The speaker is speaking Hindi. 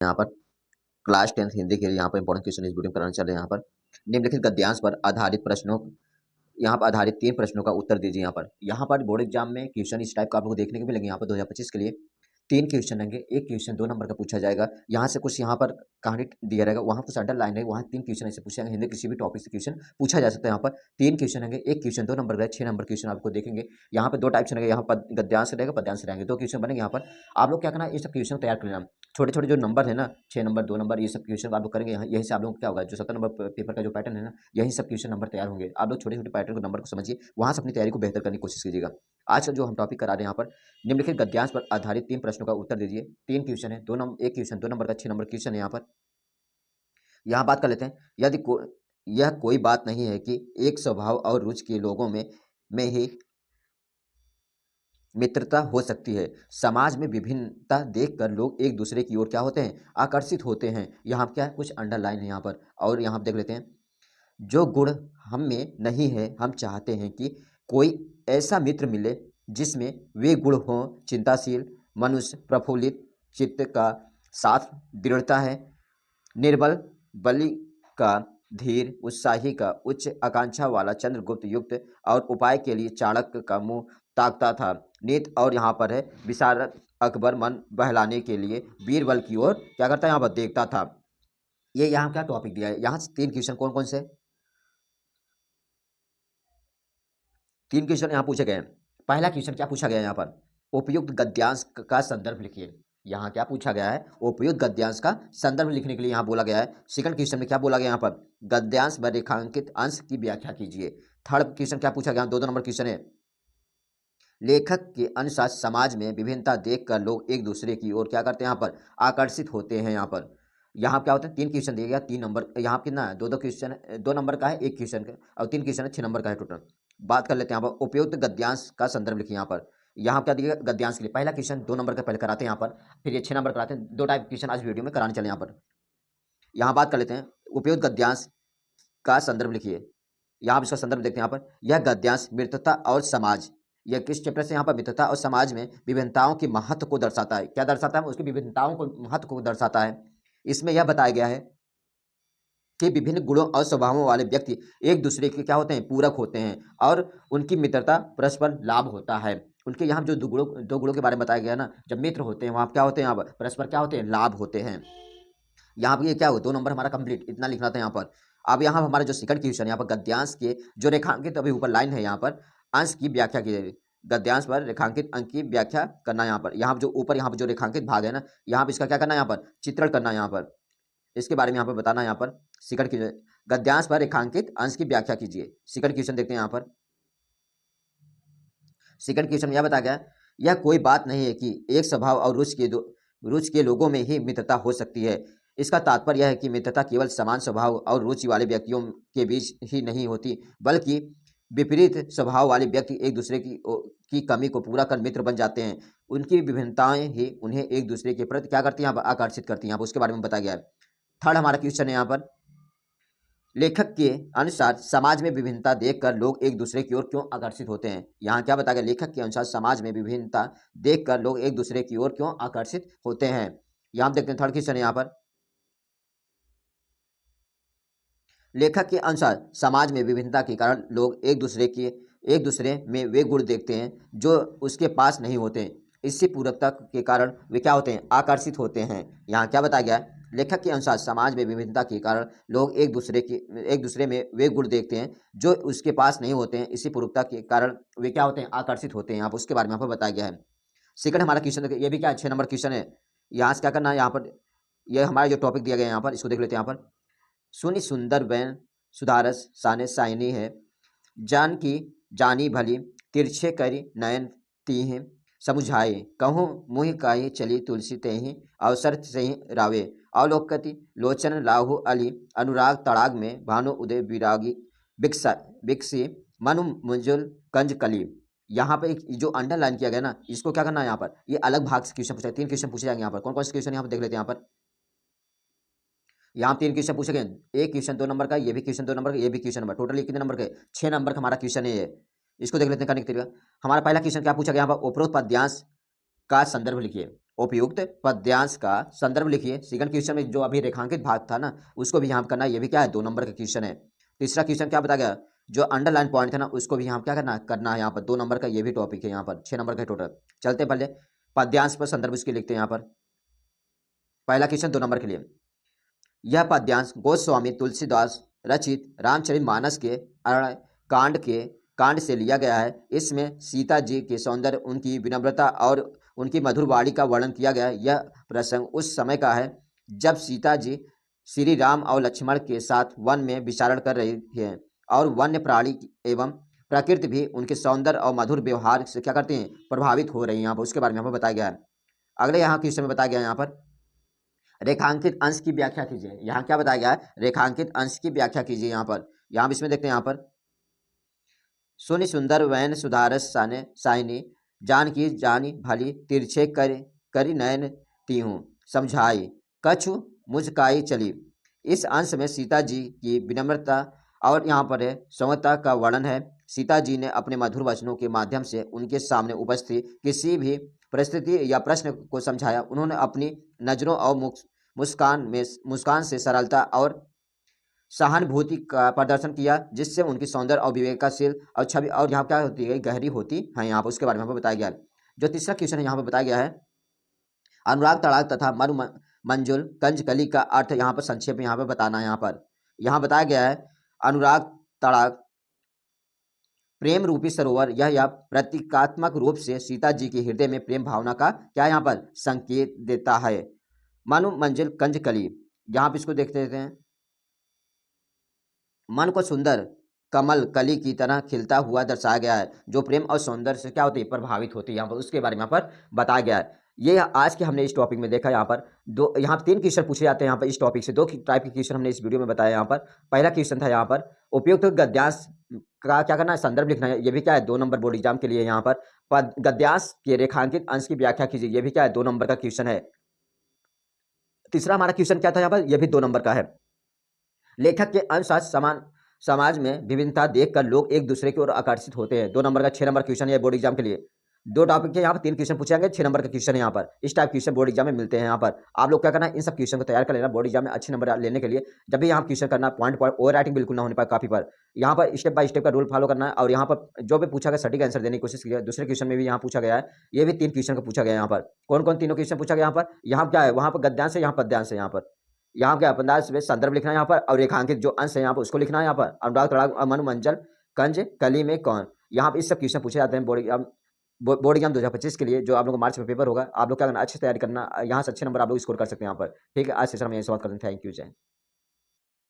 यहाँ पर क्लास 10th हिंदी के लिए यहाँ पर इंपॉर्टेंट क्वेश्चन इस वीडियो में कराने चल रहे हैं। यहाँ पर निम्नलिखित गद्यांश पर आधारित प्रश्नों यहाँ पर आधारित 3 प्रश्नों का उत्तर दीजिए। यहाँ पर बोर्ड एग्जाम में क्वेश्चन इस टाइप का आपको देखने को मिलेंगे। यहाँ पर 2025 के लिए 3 क्वेश्चन रहेंगे। एक क्वेश्चन 2 नंबर का पूछा जाएगा। यहाँ से कुछ यहाँ पर कहानी दिया रहेगा, वहाँ कुछ अंडरलाइन है, वहाँ 3 क्वेश्चन ऐसे पूछे जाएंगे। हिंदी किसी भी टॉपिक से क्वेश्चन पूछा जा सकता है। यहाँ पर 3 क्वेश्चन रहेंगे। एक क्वेश्चन 2 नंबर का, 6 नंबर क्वेश्चन आपको देखेंगे। यहाँ पर 2 टाइप से रहेंगे। यहाँ पर गद्यांश रहेगा, पद्यांश रहेंगे, 2 क्वेश्चन बनेंगे। यहाँ पर आप लोग क्या करना है, ये सब क्वेश्चन तैयार कर लेना। छोटे-छोटे जो नंबर है ना, 6 नंबर, 2 नंबर, ये सब क्वेश्चन आप लोग करेंगे। यहाँ यहीं से आप लोगों को क्या होगा, जो 70 नंबर पेपर का जो पैटर्न है ना, यहीं सब क्वेश्चन नंबर तैयार होंगे। आप लोग छोटे-छोटे पैटर्न को, नंबर को समझिए, वहाँ से अपनी तैयारी को बेहतर करने की कोशिश कीजिएगा। आज का जो हम टॉपिक करा रहे हैं यहाँ पर, निम्नलिखित गद्यांश पर आधारित 3 प्रश्नों का उत्तर दीजिए। 3 क्वेश्चन है, 1 क्वेश्चन 2 नंबर का, 6 नंबर क्वेश्चन है। यहाँ बात कर लेते हैं। यह कोई बात नहीं है कि एक स्वभाव और रुचि के लोगों में ही मित्रता हो सकती है। समाज में विभिन्नता देखकर लोग एक दूसरे की ओर क्या होते हैं, आकर्षित होते हैं। यहाँ क्या है, कुछ अंडरलाइन है यहाँ पर, और यहाँ देख लेते हैं। जो गुण हम में नहीं है, हम चाहते हैं कि कोई ऐसा मित्र मिले जिसमें वे गुण हों: चिंताशील मनुष्य, प्रफुल्लित चित्त का साथ दृढ़ता है, निर्बल बलि का धीर, उत्साही का उच्च आकांक्षा वाला चंद्रगुप्त युक्त, और उपाय के लिए चाणक्य का मुंह ताकता था। नीत और यहाँ पर है विशारद अकबर मन बहलाने के लिए बीरबल की ओर क्या करता है, यहाँ पर देखता था। ये यहाँ क्या टॉपिक दिया है। यहाँ से 3 क्वेश्चन कौन कौन से 3 क्वेश्चन यहाँ पूछे गए हैं। पहला क्वेश्चन क्या पूछा गया है, यहाँ पर उपयुक्त गद्यांश का संदर्भ लिखिए। यहाँ क्या पूछा गया है, उपयुक्त गद्यांश का संदर्भ लिखने के लिए यहाँ बोला गया है। सेकंड क्वेश्चन में क्या बोला गया, यहाँ पर गद्यांश व रेखांकित अंश की व्याख्या कीजिए। थर्ड क्वेश्चन क्या पूछा गया, 2 नंबर क्वेश्चन है। लेखक के अनुसार समाज में विभिन्नता देखकर लोग एक दूसरे की ओर क्या करते हैं, यहाँ पर आकर्षित होते हैं। यहाँ क्या होता है, 3 क्वेश्चन दिया गया, 3 नंबर, यहाँ कितना है, 2 क्वेश्चन, 2 नंबर का है, 1 क्वेश्चन का, और 3 क्वेश्चन है, 6 नंबर का है टोटल। बात कर लेते हैं यहाँ पर उपयुक्त गद्यांश का संदर्भ लिखिए। यहाँ क्या दिया गद्यांश के लिए, पहला क्वेश्चन 2 नंबर का पहले कराते हैं यहाँ पर, फिर ये 6 नंबर कराते हैं। 2 टाइप क्वेश्चन आज वीडियो में कराने चले। यहाँ बात कर लेते हैं उपयुक्त गद्यांश का संदर्भ लिखिए। यहाँ इसका संदर्भ देखते हैं। यहाँ पर यह गद्यांश मित्रता और समाज, यह किस चैप्टर से, यहाँ पर मित्रता और समाज में विभिन्नताओं के महत्व को दर्शाता है। क्या दर्शाता है, उसकी विभिन्नताओं को, महत्व को दर्शाता है। इसमें यह बताया गया है कि विभिन्न गुणों और स्वभावों वाले व्यक्ति एक दूसरे के क्या होते हैं, पूरक होते हैं, और उनकी मित्रता परस्पर लाभ होता है। उनके यहाँ जो 2 गुणों के बारे में बताया गया ना, जब मित्र होते हैं वहाँ क्या होते हैं, यहाँ पर परस्पर क्या होते हैं, लाभ होते हैं। यहाँ पर ये क्या हो, 2 नंबर हमारा कंप्लीट, इतना लिखना था यहाँ पर। अब यहाँ हमारा जो सेकंड क्वेश्चन, यहाँ पर गद्यांश के जो रेखांकित अभी ऊपर लाइन है, यहाँ पर अंश की व्याख्या की जाएगी। गद्यांश पर रेखांकित अंक की व्याख्या करना। यहाँ जो ऊपर यहाँ पर जो रेखांकित भाग है ना, यहाँ पर इसका क्या करना है, यहाँ पर चित्रण करना। यहाँ पर इसके बारे में यहाँ पर बताना। यहाँ पर सेकंड क्वेश्चन, गद्यांश पर रेखांकित अंश की व्याख्या कीजिए। सेकंड क्वेश्चन देखते हैं। यहाँ पर सेकंड क्वेश्चन में यह बताया गया, यह कोई बात नहीं है कि एक स्वभाव और रुचि के लोगों में ही मित्रता हो सकती है। इसका तात्पर्य यह है कि मित्रता केवल समान स्वभाव और रुचि वाले व्यक्तियों के बीच ही नहीं होती, बल्कि विपरीत स्वभाव वाले व्यक्ति एक दूसरे की कमी को पूरा कर मित्र बन जाते हैं। उनकी विभिन्नताएं ही उन्हें एक दूसरे के प्रति क्या करती हैं, आकर्षित करती हैं। यहाँ पर उसके बारे में बताया गया है। थर्ड हमारा क्वेश्चन है, यहाँ पर लेखक के अनुसार समाज में विभिन्नता देखकर लोग एक दूसरे की ओर क्यों आकर्षित होते हैं। यहाँ क्या बताया गया, लेखक के अनुसार समाज में विभिन्नता देखकर लोग एक दूसरे की ओर क्यों आकर्षित होते हैं। यहाँ देखते हैं थर्ड क्वेश्चन है। यहाँ पर लेखक के अनुसार समाज में विभिन्नता के कारण लोग एक दूसरे में वे गुण देखते हैं जो उसके पास नहीं होते। इसी पूरकता के कारण वे क्या होते हैं, आकर्षित होते हैं। यहाँ क्या बताया गया है, लेखक के अनुसार समाज में विभिन्नता के कारण लोग एक दूसरे में वे गुण देखते हैं जो उसके पास नहीं होते हैं। इसी पूरकता के कारण वे क्या होते हैं, आकर्षित होते हैं। यहाँ पर उसके बारे में यहाँ पर बताया गया है। सेकंड हमारा क्वेश्चन देखिए, ये भी क्या 6 नंबर क्वेश्चन है। यहाँ से क्या करना है, यहाँ पर यह हमारा जो टॉपिक दिया गया है, यहाँ पर इसको देख लेते हैं। यहाँ पर सुनि सुंदर बैन सुधारस साने साइनी है, जान की जानी भली तिरछे करी नयन तीह, समुझाए कहूँ मुँह काहि चली तुलसी तेहि, अवसर सही रावे अवलोकति लोचन लाहु अली, अनुराग तड़ाग में भानु उदय विरागी बिक्सी मनु मुंजुल कंज कली। यहाँ पे जो अंडरलाइन किया गया ना, इसको क्या करना है, यहाँ पर ये अलग भाग से क्वेश्चन पूछा, 3 क्वेश्चन पूछे जाएंगे। यहाँ पर कौन कौन से क्वेश्चन यहाँ पर देख लेते हैं। यहाँ 3 क्वेश्चन पूछे गए, एक क्वेश्चन 2 नंबर का, ये भी क्वेश्चन 2 नंबर का, ये भी क्वेश्चन नंबर, टोटल कितने नंबर के, 6 नंबर का हमारा क्वेश्चन है ये। इसको देख लेते हैं करने के तरीका। हमारा पहला क्वेश्चन क्या पूछा गया, यहाँ पर उपरोक्त पद्यांश का संदर्भ लिखिए। उपयुक्त पद्यांश का संदर्भ लिखिए। सेकंड क्वेश्चन में जो अभी रेखांकित भाग था ना, उसको भी यहाँ करना है। ये भी क्या है, 2 नंबर का क्वेश्चन है। तीसरा क्वेश्चन क्या बताया गया, जो अंडरलाइन पॉइंट था ना, उसको भी यहाँ क्या करना है यहाँ पर 2 नंबर का। ये भी टॉपिक है यहाँ पर, 6 नंबर का टोटल। चलते पहले पद्यांश पर संदर्भ इसके लिखते हैं यहाँ पर। पहला क्वेश्चन 2 नंबर के लिए, यह पद्यांश गोस्वामी तुलसीदास रचित रामचरितमानस के अरण्य कांड से लिया गया है। इसमें सीता जी के सौंदर्य, उनकी विनम्रता और उनकी मधुर वाणी का वर्णन किया गया है। यह प्रसंग उस समय का है जब सीता जी श्री राम और लक्ष्मण के साथ वन में विचरण कर रही हैं और वन्य प्राणी एवं प्रकृति भी उनके सौंदर्य और मधुर व्यवहार से क्या करते हैं, प्रभावित हो रही हैं। यहाँ पर उसके बारे में यहाँ पर बताया गया है। अगले यहाँ क्वेश्चन में बताया गया है यहाँ पर, रेखांकित अंश की व्याख्या कीजिए। यहाँ क्या बताया गया है, रेखांकित अंश की व्याख्या कीजिए। यहाँ पर इसमें देखते हैं यहाँ पर, सुनि सुंदर वैन सुधारस साने साइनी जानकी जानी भली तिरछे करी नयन तीहूँ समझाई कछु मुझकाई चली। इस अंश में सीता जी की विनम्रता और यहाँ पर है सौम्यता का वर्णन है। सीता जी ने अपने मधुर वचनों के माध्यम से उनके सामने उपस्थित किसी भी परिस्थिति या प्रश्न को समझाया। उन्होंने अपनी नज़रों और मुस्कान से सरलता और सहानुभूति का प्रदर्शन किया, जिससे उनकी सौंदर्य और विवेकशील और छवि और यहाँ क्या होती है, गहरी होती है। यहाँ पर उसके बारे में हमें बताया गया है। जो तीसरा क्वेश्चन है यहाँ पर बताया गया है, अनुराग तड़ाग तथा मरु मंजुल कंजकली का अर्थ यहाँ पर संक्षेप में यहाँ पर बताना है। यहाँ बताया गया है, अनुराग तड़ाग प्रेम रूपी सरोवर, यह प्रतीकात्मक रूप से सीता जी के हृदय में प्रेम भावना का क्या यहाँ पर संकेत देता है। मनु मंजिल कंजकली, यहाँ पर इसको देखते हैं, मन को सुंदर कमल कली की तरह खिलता हुआ दर्शाया गया है, जो प्रेम और सौंदर्य से क्या होती है, प्रभावित होती है। यहाँ पर उसके बारे में यहाँ पर बताया गया है। ये आज के हमने इस टॉपिक में देखा। यहाँ पर 3 क्वेश्चन पूछे जाते हैं यहाँ पर इस टॉपिक से। 2 टाइप के क्वेश्चन हमने इस वीडियो में बताया। यहाँ पर पहला क्वेश्चन था यहाँ पर, उपयुक्त गद्यांश का क्या करना है, संदर्भ लिखना है। ये भी क्या है, 2 नंबर बोर्ड एग्जाम के लिए। यहाँ पर गद्यांश के रेखांकित अंश की व्याख्या कीजिए। ये भी क्या है, 2 नंबर का क्वेश्चन है। तीसरा हमारा क्वेश्चन क्या था यहाँ पर, यह भी 2 नंबर का है। लेखक के अनुसार समाज में विभिन्नता देखकर लोग एक दूसरे की ओर आकर्षित होते हैं। 2 नंबर का 6 नंबर क्वेश्चन है बोर्ड एग्जाम के लिए। 2 टॉपिक के यहाँ पर 3 क्वेश्चन पूछे जाएंगे, 6 नंबर का क्वेश्चन है यहाँ पर। इस टाइप क्वेश्चन बोर्ड एग्जाम में मिलते हैं। यहाँ पर आप लोग क्या करना है, इन सब क्वेश्चन को तैयार कर लेना बोर्ड एग्जाम में अच्छे नंबर लेने के लिए। जब भी यहाँ क्वेश्चन करना, पॉइंट ओवर राइटिंग बिल्कुल ना होने पाए काफी पर, यहाँ पर स्टेप बाय स्टेप का रूल फॉलो करना है। और यहाँ पर जो भी पूछा गया सटीक आंसर देने की कोशिश की। दूसरे क्वेश्चन में भी यहाँ पूछा गया है, ये भी 3 क्वेश्चन का पूछा गया है। यहाँ पर कौन कौन तीनों क्वेश्चन पूछा गया यहाँ पर, यहाँ क्या है, वहाँ पर गद्यांश है, यहाँ पद्यांश है। यहाँ क्या पद्यांश में संदर्भ लिखना है यहाँ पर, और रेखांकित जो अंश है यहाँ पर उसको लिखना है। यहाँ पर अनुराग तड़ाग मनु मंजल कंज कली में कौन, यहाँ पर इस सब क्वेश्चन पूछे जाते हैं बोर्ड एग्जाम 2025 के लिए, जो आप लोग को मार्च में पेपर होगा। आप लोग क्या करना, अच्छे से तैयारी करना, यहाँ से अच्छे नंबर आप लोग स्कोर कर सकते हैं यहाँ पर। ठीक है, आज सेशन हम यही समाप्त करते हैं। थैंक यू, जय।